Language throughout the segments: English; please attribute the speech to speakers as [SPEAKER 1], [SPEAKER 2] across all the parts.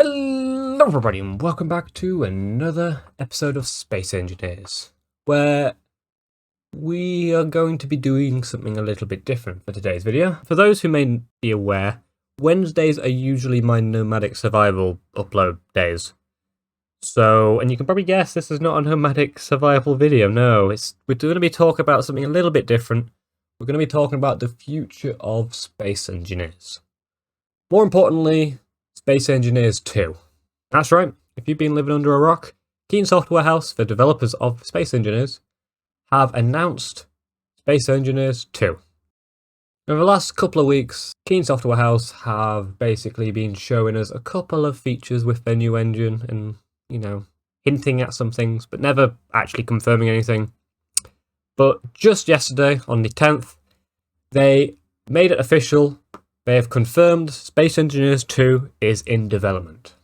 [SPEAKER 1] Hello everybody and welcome back to another episode of Space Engineers, where we are going to be doing something a little bit different for today's video. For those who may be aware, Wednesdays are usually my nomadic survival upload days. So, and you can probably guess this is not a nomadic survival video, no. We're going to be talking about something a little bit different. We're going to be talking about the future of Space Engineers. More importantly, Space Engineers 2. That's right, if you've been living under a rock, Keen Software House, the developers of Space Engineers, have announced Space Engineers 2. Over the last couple of weeks, Keen Software House have basically been showing us a couple of features with their new engine and, hinting at some things, but never actually confirming anything. But just yesterday, on the 10th, they made it official. They have confirmed Space Engineers 2 is in development.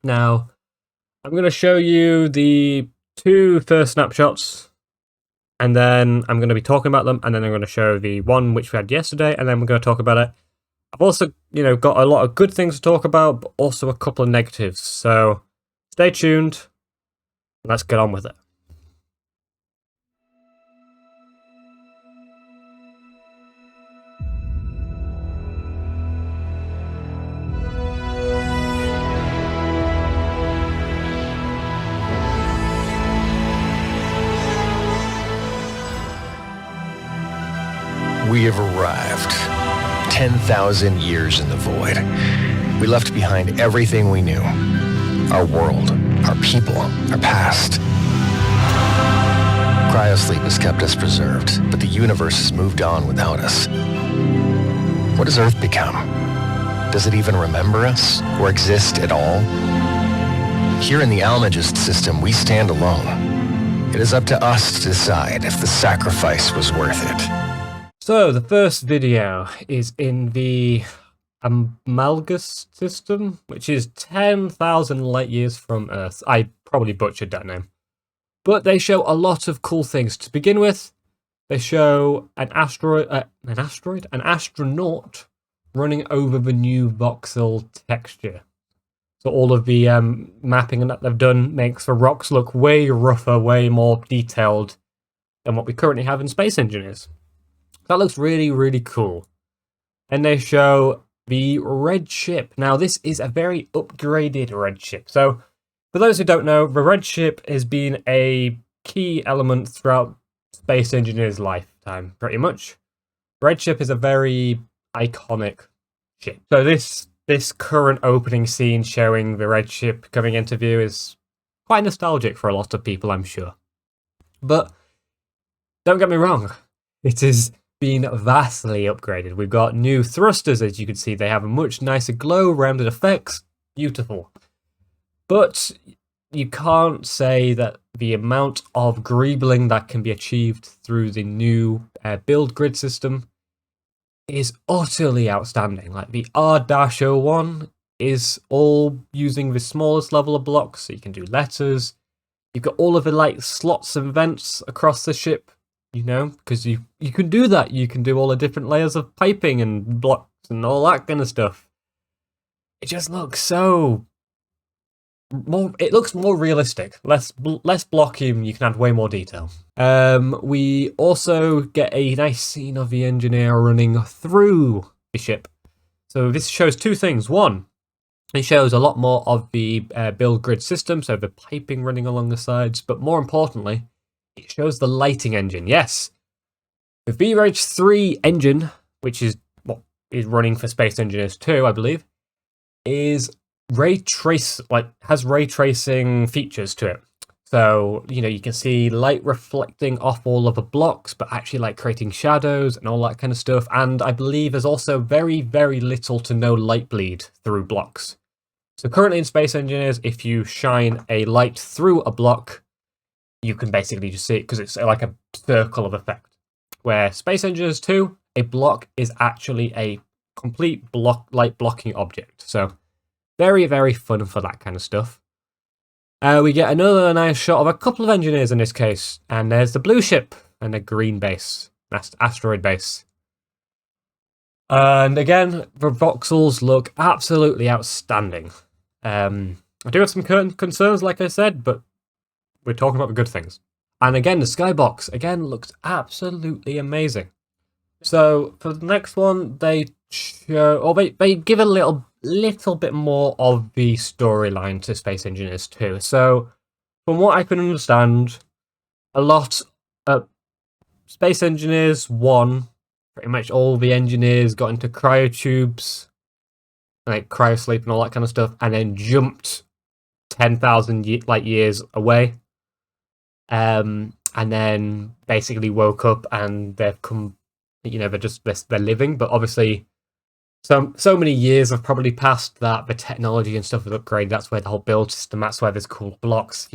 [SPEAKER 1] Now, I'm going to show you the two first snapshots, and then I'm going to be talking about them, and then I'm going to show the one which we had yesterday, and then we're going to talk about it. I've also, got a lot of good things to talk about, but also a couple of negatives. So, stay tuned. Let's get on with it.
[SPEAKER 2] We have arrived. 10,000 years in the void. We left behind everything we knew. Our world, our people, our past. Cryosleep has kept us preserved, but the universe has moved on without us. What does Earth become? Does it even remember us, or exist at all? Here in the Almagist system, we stand alone. It is up to us to decide if the sacrifice was worth it.
[SPEAKER 1] So, the first video is in the Amalgast system, which is 10,000 light years from Earth. I probably butchered that name. But they show a lot of cool things. To begin with, they show an astronaut running over the new voxel texture. So all of the mapping that they've done makes the rocks look way rougher, way more detailed than what we currently have in Space Engineers. That looks really, really cool. And they show the red ship. Now, this is a very upgraded red ship. So, for those who don't know, the red ship has been a key element throughout Space Engineers' lifetime, pretty much. Red ship is a very iconic ship. So this current opening scene showing the red ship coming into view is quite nostalgic for a lot of people, I'm sure. But don't get me wrong, it is been vastly upgraded. We've got new thrusters, as you can see. They have a much nicer glow, rounded effects. Beautiful. But you can't say that the amount of greebling that can be achieved through the new build grid system is utterly outstanding. Like the R-01 is all using the smallest level of blocks, so you can do letters. You've got all of the slots and vents across the ship. Because you can do that. You can do all the different layers of piping and blocks and all that kind of stuff. It just looks it looks more realistic. Less blocky, and you can add way more detail. We also get a nice scene of the engineer running through the ship. So this shows two things. One, it shows a lot more of the build grid system, so the piping running along the sides. But more importantly, it shows the lighting engine. Yes, the VRH3 engine, which is what is running for Space Engineers 2, I believe, is has ray tracing features to it. So, you can see light reflecting off all of the blocks, but actually creating shadows and all that kind of stuff. And I believe there's also very, very little to no light bleed through blocks. So currently in Space Engineers, if you shine a light through a block, you can basically just see it because it's like a circle of effect. Where Space Engineers 2, a block is actually a complete light blocking object. So very, very fun for that kind of stuff. We get another nice shot of a couple of engineers in this case. And there's the blue ship and a green base. That's asteroid base. And again, the voxels look absolutely outstanding. I do have some concerns, like I said, but we're talking about the good things. And again, the skybox, again, looks absolutely amazing. So, for the next one, they show, or they give a little bit more of the storyline to Space Engineers 2. So, from what I can understand, a lot of Space Engineers 1, pretty much all the engineers got into cryotubes, like cryosleep and all that kind of stuff, and then jumped 10,000 light years away. And then basically woke up and they've come, they're living, but obviously so many years have probably passed that the technology and stuff has upgraded. That's where the whole build system, that's where there's cool blocks.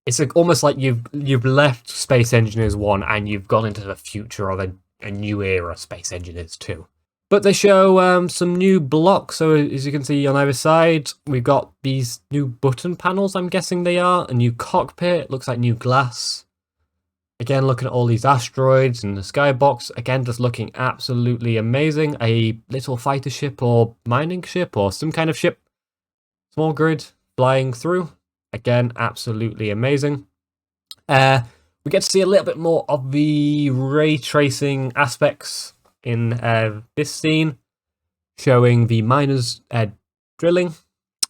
[SPEAKER 1] It's almost like you've left Space Engineers 1 and you've gone into the future of a new era Space Engineers 2. But they show some new blocks. So as you can see on either side, we've got these new button panels, I'm guessing they are. A new cockpit, looks like new glass. Again, looking at all these asteroids and the skybox. Again, just looking absolutely amazing. A little fighter ship or mining ship or some kind of ship. Small grid flying through. Again, absolutely amazing. We get to see a little bit more of the ray tracing aspects in this scene, showing the miners drilling.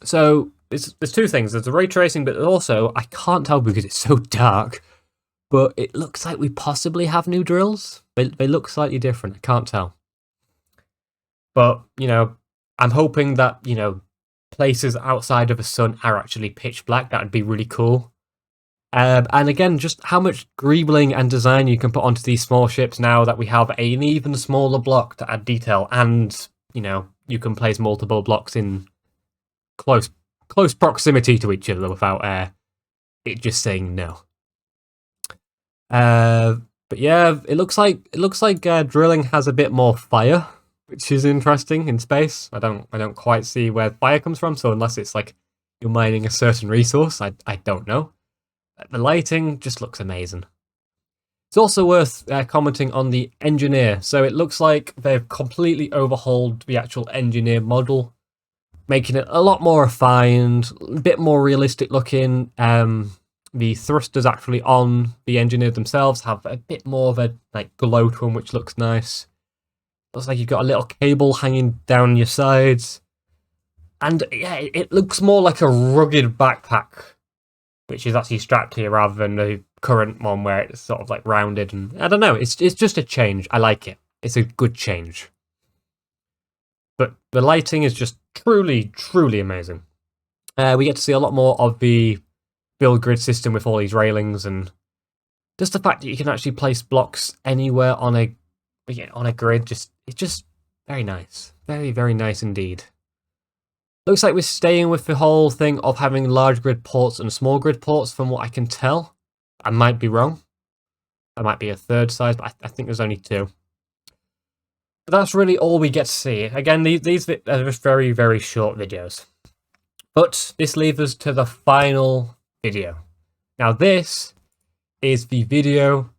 [SPEAKER 1] So there's two things. There's the ray tracing, but also, I can't tell because it's so dark, but it looks like we possibly have new drills. They look slightly different. I can't tell. But, I'm hoping that, places outside of the sun are actually pitch black. That would be really cool. And again, just how much greebling and design you can put onto these small ships now that we have an even smaller block to add detail, and you can place multiple blocks in close proximity to each other without it just saying no. But yeah, it looks like drilling has a bit more fire, which is interesting in space. I don't quite see where fire comes from. So unless it's like you're mining a certain resource, I don't know. The lighting just looks amazing. It's also worth commenting on the engineer. So it looks like they've completely overhauled the actual engineer model, making it a lot more refined, a bit more realistic looking. The thrusters actually on the engineer themselves have a bit more of a glow to them, which looks nice. Looks like you've got a little cable hanging down your sides. And yeah, it looks more like a rugged backpack, which is actually strapped here rather than the current one where it's sort of like rounded. And I don't know, it's just a change. I like it. It's a good change. But the lighting is just truly, truly amazing. We get to see a lot more of the build grid system with all these railings, and just the fact that you can actually place blocks anywhere on a grid. It's just very nice. Very, very nice indeed. Looks like we're staying with the whole thing of having large grid ports and small grid ports, from what I can tell. I might be wrong. There might be a third size, but I think there's only two. But that's really all we get to see. Again, these are just very, very short videos. But this leaves us to the final video. Now this is the video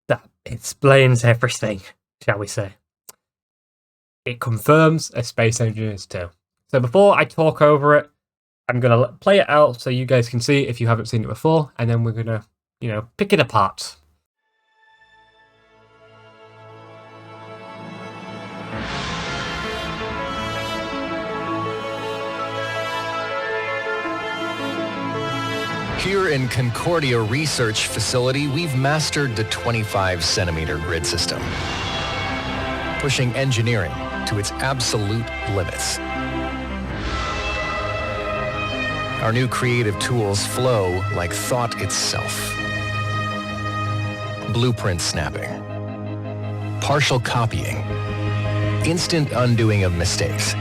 [SPEAKER 1] that explains everything, shall we say. It confirms a Space Engineers 2. So before I talk over it, I'm going to play it out so you guys can see if you haven't seen it before, and then we're going to, pick it apart.
[SPEAKER 2] Here in Concordia Research Facility, we've mastered the 25-centimeter grid system, pushing engineering to its absolute limits. Our new creative tools flow like thought itself. Blueprint snapping, partial copying, instant undoing of mistakes.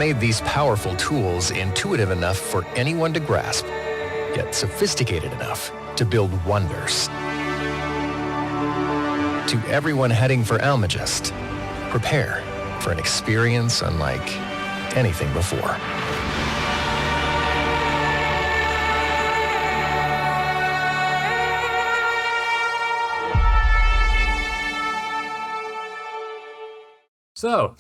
[SPEAKER 2] made these powerful tools intuitive enough for anyone to grasp, yet sophisticated enough to build wonders. To everyone heading for Almagest, prepare for an experience unlike anything before.
[SPEAKER 1] So,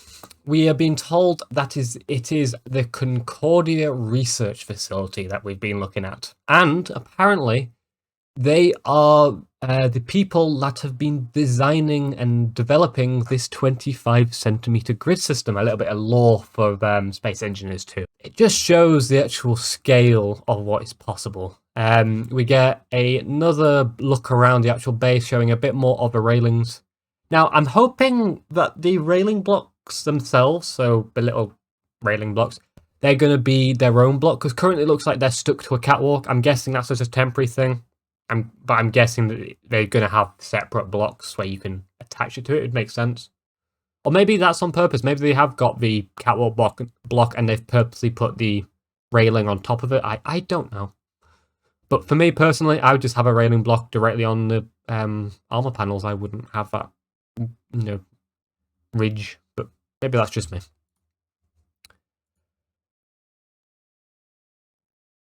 [SPEAKER 1] we are being told that it is the Concordia Research Facility that we've been looking at. And apparently, they are the people that have been designing and developing this 25 centimeter grid system. A little bit of lore for space engineers too. It just shows the actual scale of what is possible. We get another look around the actual base, showing a bit more of the railings. Now, I'm hoping that the railing blocks themselves, so the little railing blocks, they're going to be their own block, because currently it looks like they're stuck to a catwalk. I'm guessing that's just a temporary thing, but I'm guessing that they're going to have separate blocks where you can attach it to it. It makes sense. Or maybe that's on purpose. Maybe they have got the catwalk block and they've purposely put the railing on top of it. I don't know. But for me personally, I would just have a railing block directly on the armor panels. I wouldn't have that, ridge, but maybe that's just me.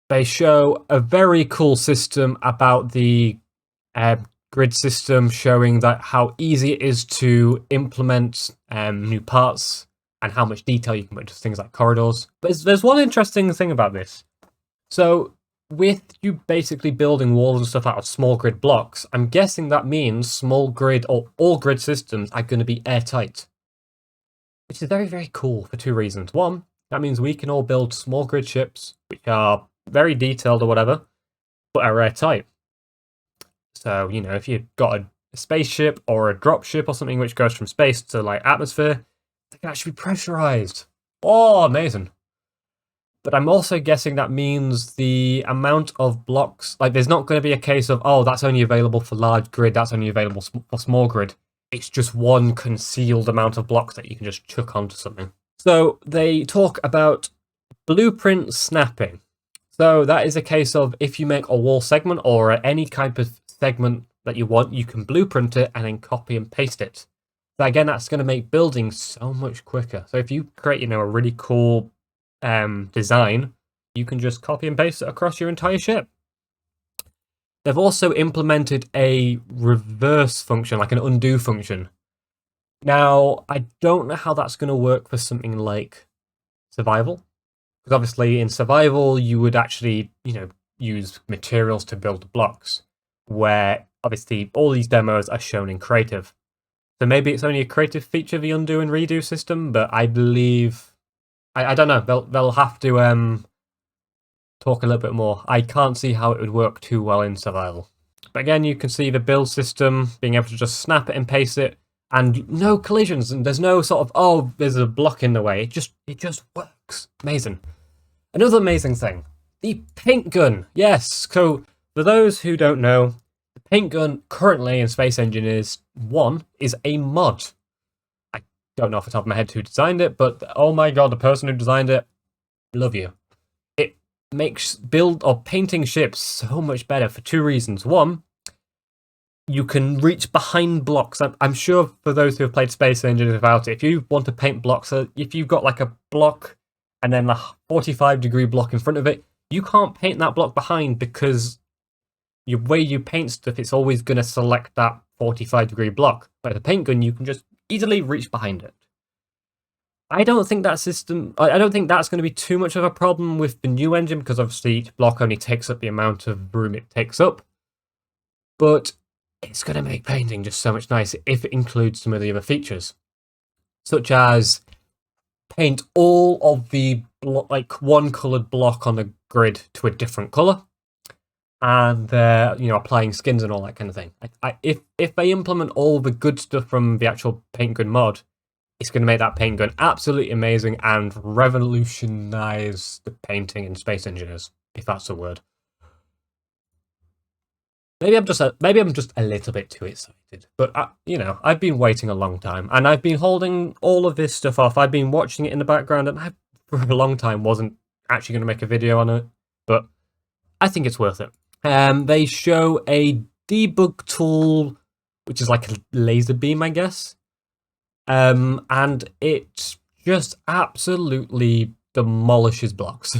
[SPEAKER 1] They show a very cool system about the grid system, showing that how easy it is to implement new parts and how much detail you can put into things like corridors. But there's one interesting thing about this. So with you basically building walls and stuff out of small grid blocks, I'm guessing that means small grid or all grid systems are going to be airtight, which is very, very cool for two reasons. One, that means we can all build small grid ships, which are very detailed or whatever, but are airtight. So, if you've got a spaceship or a drop ship or something which goes from space to like atmosphere, they can actually be pressurized. Oh, amazing. But I'm also guessing that means the amount of blocks, like there's not going to be a case of, oh, that's only available for large grid, that's only available for small grid. It's just one concealed amount of blocks that you can just chuck onto something. So they talk about blueprint snapping. So that is a case of if you make a wall segment or any type of segment that you want, you can blueprint it and then copy and paste it. So again, that's going to make building so much quicker. So if you create, a really cool design, you can just copy and paste it across your entire ship. They've also implemented a reverse function, like an undo function. Now, I don't know how that's going to work for something like survival. Because obviously in survival, you would actually, use materials to build blocks, where obviously all these demos are shown in creative. So maybe it's only a creative feature of the undo and redo system, but I believe, I don't know, they'll have to talk a little bit more. I can't see how it would work too well in survival. But again, you can see the build system being able to just snap it and paste it, and no collisions, and there's no sort of, oh, there's a block in the way. It just works. Amazing. Another amazing thing, the paint gun. Yes, so for those who don't know, the paint gun currently in Space Engineers 1 is a mod. I don't know off the top of my head who designed it, but oh my god, the person who designed it, love you. It makes painting ships so much better for two reasons. One, you can reach behind blocks. I'm sure for those who have played Space Engineers about it, if you want to paint blocks, if you've got like a block and then a 45-degree block in front of it, you can't paint that block behind, because the way you paint stuff, it's always going to select that 45-degree block. Like the paint gun, you can just easily reach behind it. I don't think that's going to be too much of a problem with the new engine, because obviously each block only takes up the amount of room it takes up. But it's going to make painting just so much nicer if it includes some of the other features, such as paint all of the one coloured block on the grid to a different colour, and applying skins and all that kind of thing. If they implement all the good stuff from the actual paint gun mod, it's going to make that paint gun absolutely amazing and revolutionise the painting in Space Engineers, if that's a word. Maybe I'm just a little bit too excited, but I've been waiting a long time, and I've been holding all of this stuff off. I've been watching it in the background, and I've for a long time wasn't actually going to make a video on it, but I think it's worth it. They show a debug tool, which is like a laser beam, I guess. And it just absolutely demolishes blocks.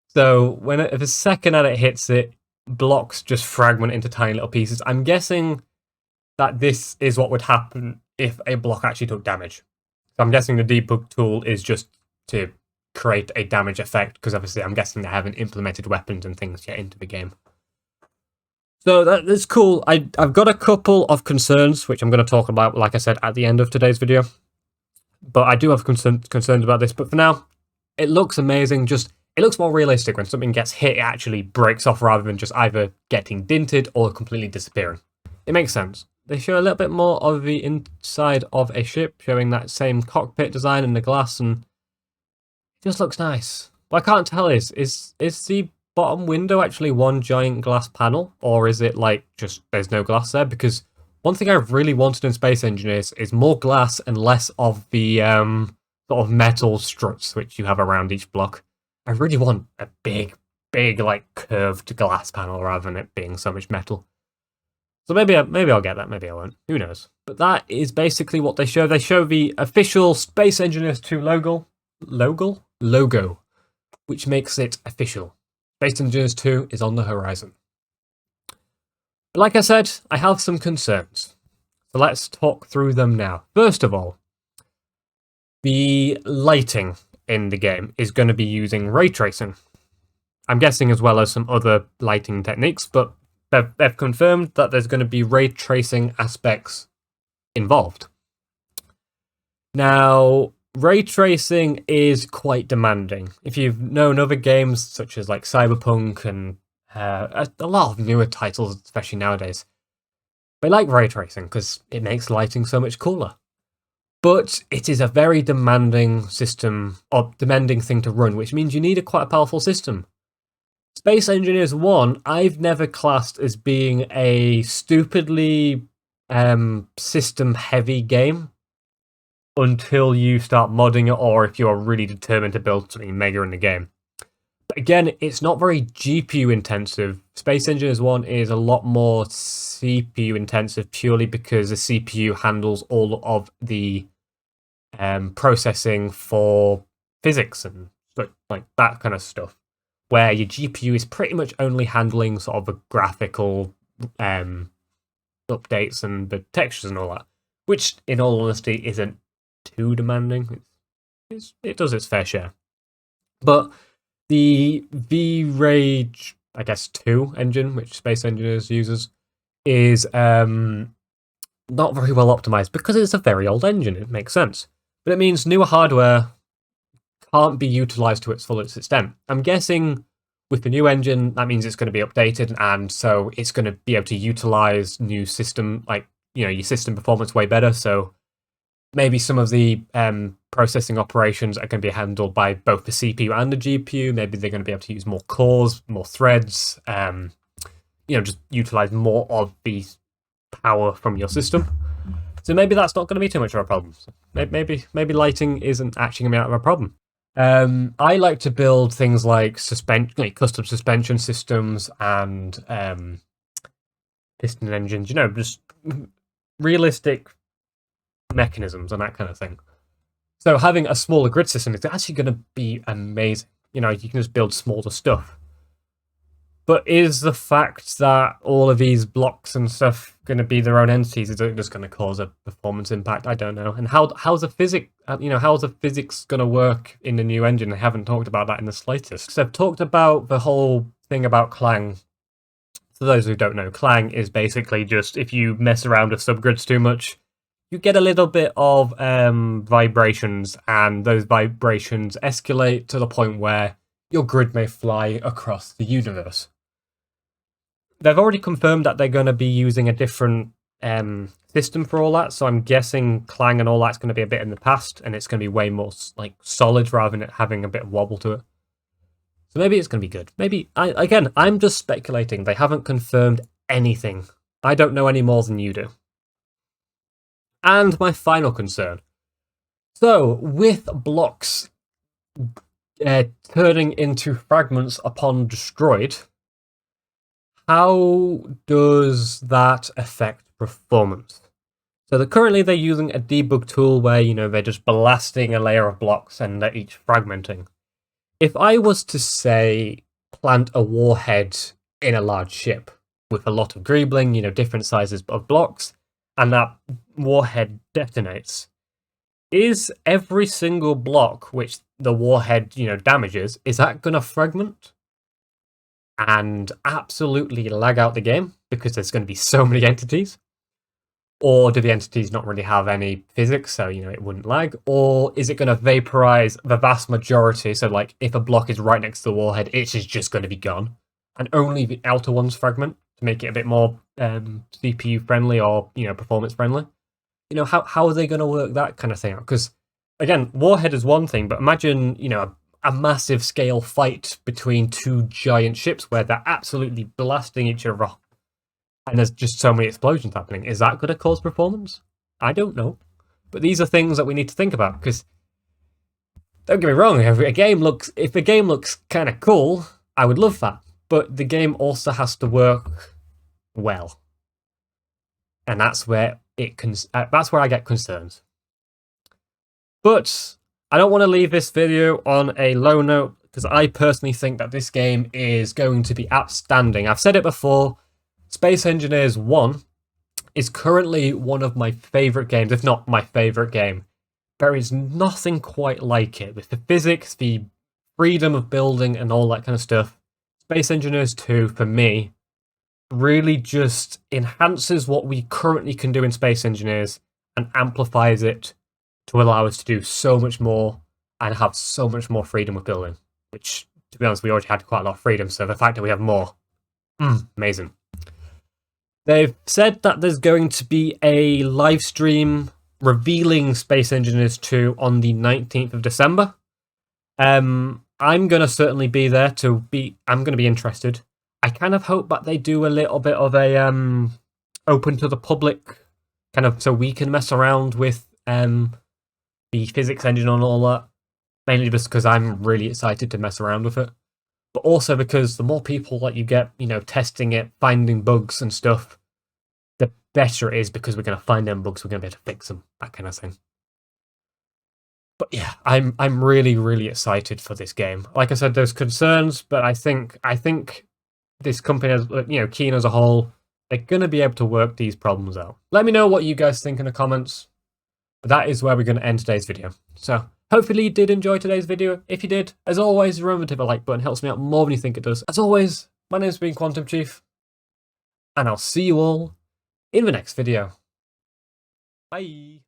[SPEAKER 1] So if a second that it hits it, blocks just fragment into tiny little pieces. I'm guessing that this is what would happen if a block actually took damage. So I'm guessing the debug tool is just to create a damage effect, because obviously I'm guessing they haven't implemented weapons and things yet into the game. So that's cool. I've got a couple of concerns, which I'm going to talk about, like I said, at the end of today's video. But I do have concerns about this. But for now, it looks amazing. It looks more realistic. When something gets hit, it actually breaks off rather than just either getting dinted or completely disappearing. It makes sense. They show a little bit more of the inside of a ship, showing that same cockpit design and the glass, and it just looks nice. What I can't tell is the bottom window actually one giant glass panel, or is it like just there's no glass there? Because one thing I've really wanted in Space Engineers is more glass and less of the sort of metal struts which you have around each block. I really want a big like curved glass panel rather than it being so much metal. So maybe I'll get that, maybe I won't. Who knows? But that is basically what they show. They show the official Space Engineers 2 logo, which makes it official. Space Engineers 2 is on the horizon. But like I said, I have some concerns. So let's talk through them now. First of all, the lighting in the game is going to be using ray tracing. I'm guessing as well as some other lighting techniques, but they've confirmed that there's going to be ray tracing aspects involved. Now, ray tracing is quite demanding. If you've known other games such as like Cyberpunk and a lot of newer titles, especially nowadays, they like ray tracing because it makes lighting so much cooler. But it is a very demanding system, or demanding thing to run, which means you need quite a powerful system. Space Engineers 1, I've never classed as being a stupidly system-heavy game until you start modding it, or if you're really determined to build something mega in the game. But again, it's not very GPU intensive. Space Engineers 1 is a lot more CPU intensive, purely because the CPU handles all of the processing for physics and like that kind of stuff, where your GPU is pretty much only handling sort of the graphical updates and the textures and all that, which in all honesty isn't too demanding. It does its fair share. But the V-Rage, I guess, 2 engine, which Space Engineers uses, is not very well optimized because it's a very old engine. It makes sense. But it means newer hardware can't be utilized to its fullest extent. I'm guessing with the new engine, that means it's going to be updated, and so it's going to be able to utilize new system, like, you know, your system performance way better. So maybe some of the processing operations are going to be handled by both the CPU and the GPU. Maybe they're going to be able to use more cores, more threads, you know, just utilize more of the power from your system. So maybe that's not going to be too much of a problem. Maybe lighting isn't actually going to be out of a problem. I like to build things like custom suspension systems and piston engines, you know, just realistic mechanisms and that kind of thing. So having a smaller grid system is actually going to be amazing. You know, you can just build smaller stuff. But is the fact that all of these blocks and stuff going to be their own entities, is it just going to cause a performance impact? I don't know. And how's the physics going to work in the new engine? They haven't talked about that in the slightest. So they've talked about the whole thing about clang. For those who don't know, clang is basically just if you mess around with subgrids too much, you get a little bit of vibrations, and those vibrations escalate to the point where your grid may fly across the universe. They've already confirmed that they're going to be using a different system for all that, so I'm guessing clang and all that's going to be a bit in the past, and it's going to be way more like solid rather than it having a bit of wobble to it. So maybe it's going to be good. Maybe, I'm just speculating. They haven't confirmed anything. I don't know any more than you do. And my final concern. So, with blocks, turning into fragments upon destroyed, how does that affect performance? So currently they're using a debug tool where, they're just blasting a layer of blocks and they're each fragmenting. If I was to, say, plant a warhead in a large ship with a lot of greebling, different sizes of blocks, and that warhead detonates, is every single block which the warhead, damages, is that going to fragment and absolutely lag out the game because there's going to be so many entities? Or do the entities not really have any physics, so, it wouldn't lag? Or is it going to vaporize the vast majority, so, like, if a block is right next to the warhead, it's just going to be gone, and only the outer ones fragment to make it a bit more CPU friendly or, performance friendly? How are they going to work that kind of thing out? Because, again, warhead is one thing, but imagine, a massive scale fight between two giant ships where they're absolutely blasting each other off, and there's just so many explosions happening. Is that going to cause performance? I don't know. But these are things that we need to think about, because, don't get me wrong, if a game looks kind of cool, I would love that. But the game also has to work well. And that's where I get concerned. But I don't want to leave this video on a low note, because I personally think that this game is going to be outstanding. I've said it before, Space Engineers 1 is currently one of my favourite games, if not my favourite game. There is nothing quite like it, with the physics, the freedom of building and all that kind of stuff. Space Engineers 2, for me, really just enhances what we currently can do in Space Engineers and amplifies it to allow us to do so much more and have so much more freedom with building, which, to be honest, we already had quite a lot of freedom, so the fact that we have more, amazing. They've said that there's going to be a live stream revealing Space Engineers 2 on the 19th of December. I'm going to certainly be there I'm going to be interested. I kind of hope that they do a little bit of a open to the public, kind of, so we can mess around with the physics engine and all that. Mainly just because I'm really excited to mess around with it. But also because the more people that you get, testing it, finding bugs and stuff, the better it is, because we're going to find them bugs, we're going to be able to fix them, that kind of thing. But yeah, I'm really, really excited for this game. Like I said, there's concerns, but I think this company, as Keen as a whole, they're going to be able to work these problems out. Let me know what you guys think in the comments. But that is where we're going to end today's video. So hopefully you did enjoy today's video. If you did, as always, remember to hit the like button. It helps me out more than you think it does. As always, my name's been Quantum Chief, and I'll see you all in the next video. Bye.